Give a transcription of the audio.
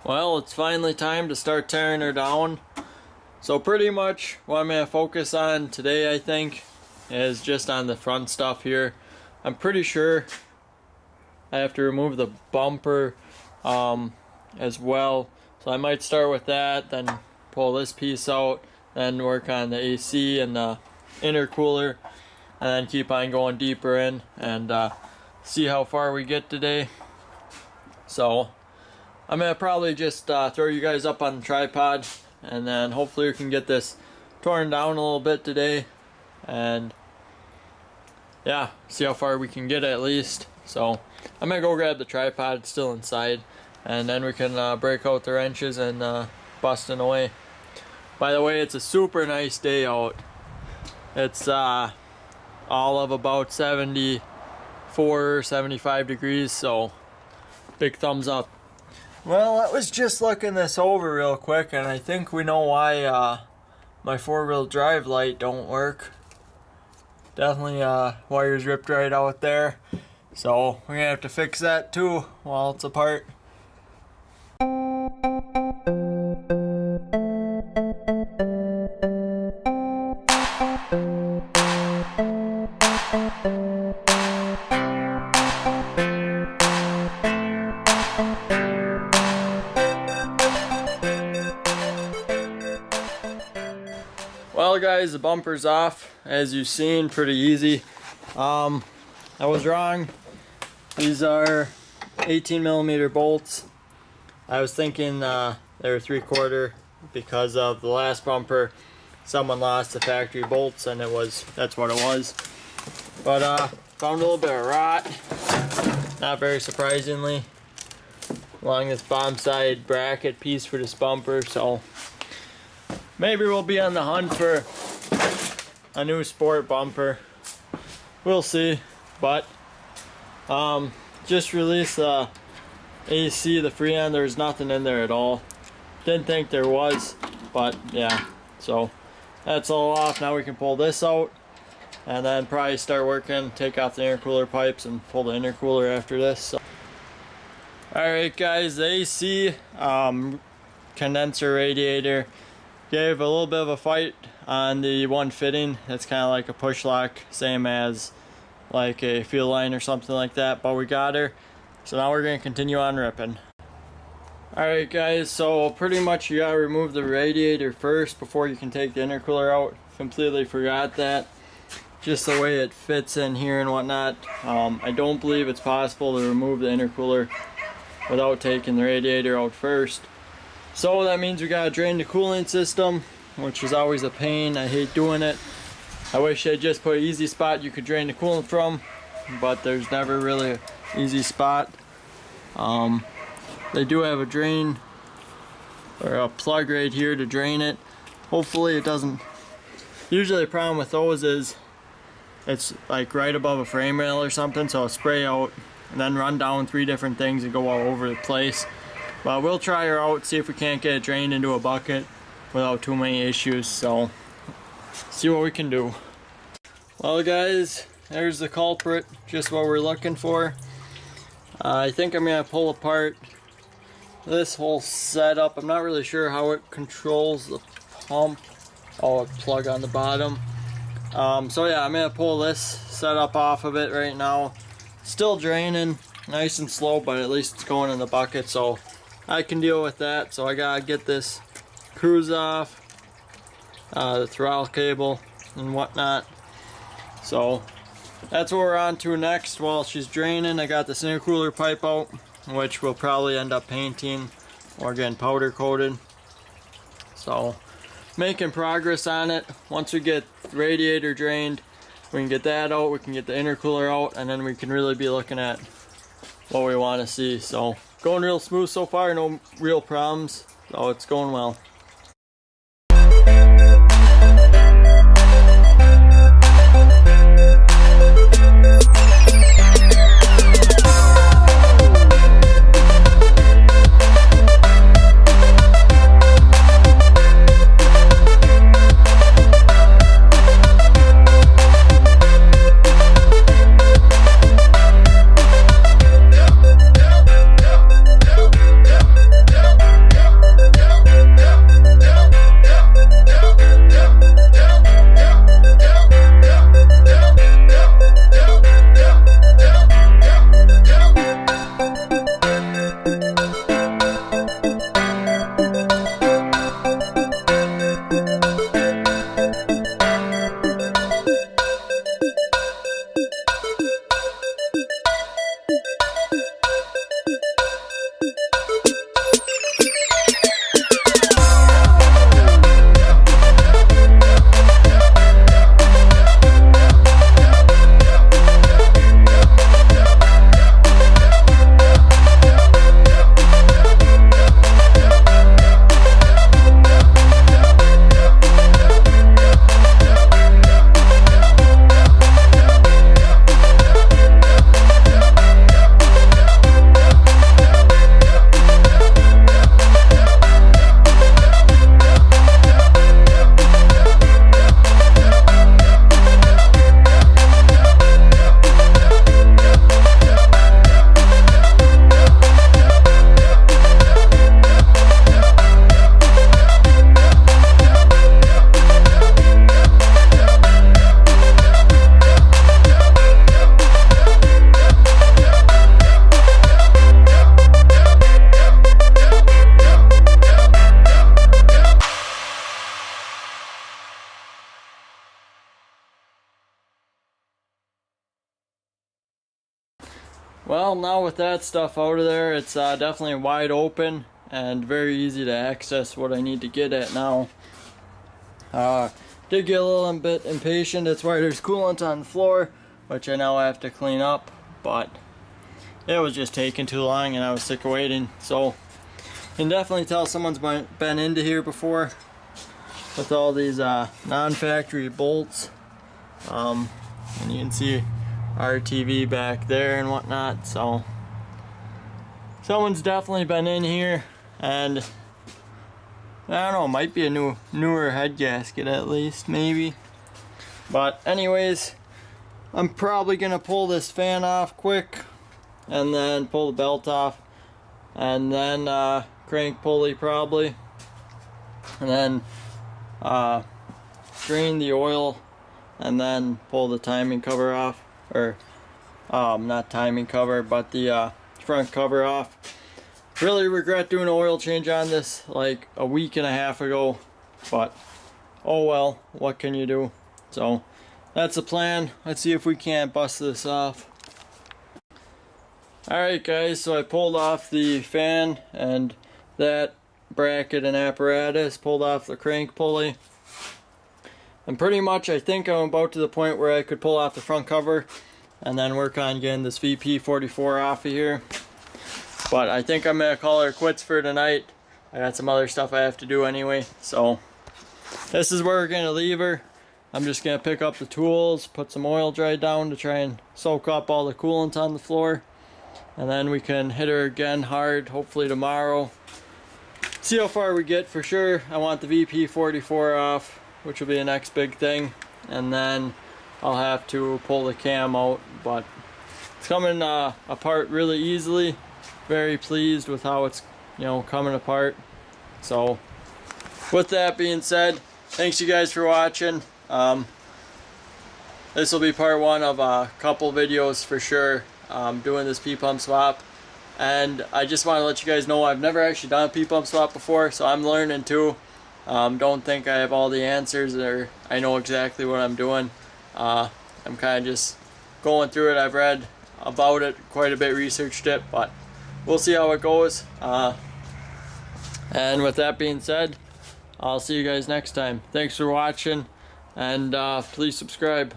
Well, it's finally time to start tearing her down. So pretty much what I'm going to focus on today, I think, is just on the front stuff here. I'm pretty sure I have to remove the bumper as well. So I might start with that, then pull this piece out, then work on the AC and the intercooler, and then keep on going deeper in and see how far we get today. So I'm going to probably just throw you guys up on the tripod, and then hopefully we can get this torn down a little bit today, and yeah, see how far we can get at least. So I'm going to go grab the tripod, it's still inside, and then we can break out the wrenches and busting away. By the way, it's a super nice day out. It's all of about 74, 75 degrees, so big thumbs up. Well, I was just looking this over real quick, and I think we know why my four-wheel drive light don't work. Definitely wires ripped right out there, so we're gonna have to fix that too while it's apart. Well guys, the bumper's off, as you've seen, pretty easy. I was wrong. These are 18mm bolts. I was thinking they were 3/4 because of the last bumper. Someone lost the factory bolts and that's what it was. But found a little bit of rot, not very surprisingly, along this bottom side bracket piece for this bumper, so maybe we'll be on the hunt for a new sport bumper. We'll see. But just released the AC, the Freon. There's nothing in there at all. Didn't think there was, but yeah. So that's all off. Now we can pull this out and then probably start working, take off the intercooler pipes and pull the intercooler after this. So. Alright guys, the AC condenser radiator gave a little bit of a fight on the one fitting. It's kind of like a push lock, same as like a fuel line or something like that, but we got her. So now we're going to continue on ripping. Alright guys, so pretty much you gotta remove the radiator first before you can take the intercooler out. Completely forgot that. Just the way it fits in here and whatnot. I don't believe it's possible to remove the intercooler without taking the radiator out first. So that means we gotta drain the cooling system, which is always a pain. I hate doing it. I wish they'd just put an easy spot you could drain the coolant from, but there's never really an easy spot. They do have a drain or a plug right here to drain it. Hopefully it doesn't. Usually the problem with those is it's like right above a frame rail or something, so it'll spray out and then run down 3 different things and go all over the place. But we'll try her out, see if we can't get it drained into a bucket without too many issues, so see what we can do. Well guys, there's the culprit, just what we're looking for. I think I'm going to pull apart this whole setup. I'm not really sure how it controls the pump. Oh, a plug on the bottom. So yeah, I'm going to pull this setup off of it right now. Still draining, nice and slow, but at least it's going in the bucket, so I can deal with that. So I gotta get this cruise off, the throttle cable and whatnot. So that's what we're on to next. While she's draining, I got this intercooler pipe out, which we'll probably end up painting or getting powder coated. So making progress on it. Once we get the radiator drained, we can get that out, we can get the intercooler out, and then we can really be looking at what we want to see. So going real smooth so far, no real problems, so it's going well. Well, now with that stuff out of there, it's definitely wide open and very easy to access what I need to get at now. Did get a little bit impatient. That's why there's coolant on the floor, which I now have to clean up, but it was just taking too long and I was sick of waiting. So you can definitely tell someone's been into here before with all these non-factory bolts. And you can see our TV back there and whatnot, so someone's definitely been in here, and I don't know, might be a newer head gasket at least, maybe. But anyways, I'm probably gonna pull this fan off quick and then pull the belt off and then crank pulley probably, and then drain the oil and then pull the timing cover off, or not timing cover, but the front cover off. Really regret doing an oil change on this like a week and a half ago, but oh well, what can you do? So that's the plan. Let's see if we can't bust this off. Alright guys, so I pulled off the fan and that bracket and apparatus, pulled off the crank pulley. And pretty much I think I'm about to the point where I could pull off the front cover and then work on getting this VP44 off of here. But I think I'm going to call her quits for tonight. I got some other stuff I have to do anyway. So this is where we're going to leave her. I'm just going to pick up the tools, put some oil dry down to try and soak up all the coolant on the floor. And then we can hit her again hard, hopefully tomorrow. See how far we get for sure. I want the VP44 off, which will be the next big thing, and then I'll have to pull the cam out, but it's coming apart really easily. Very pleased with how it's, you know, coming apart. So with that being said, thanks you guys for watching. This will be part one of a couple videos for sure, doing this P-pump swap. And I just want to let you guys know I've never actually done a P-pump swap before, so I'm learning too. Don't think I have all the answers or I know exactly what I'm doing. I'm kind of just going through it. I've read about it quite a bit, researched it, but we'll see how it goes. And with that being said, I'll see you guys next time. Thanks for watching, and please subscribe.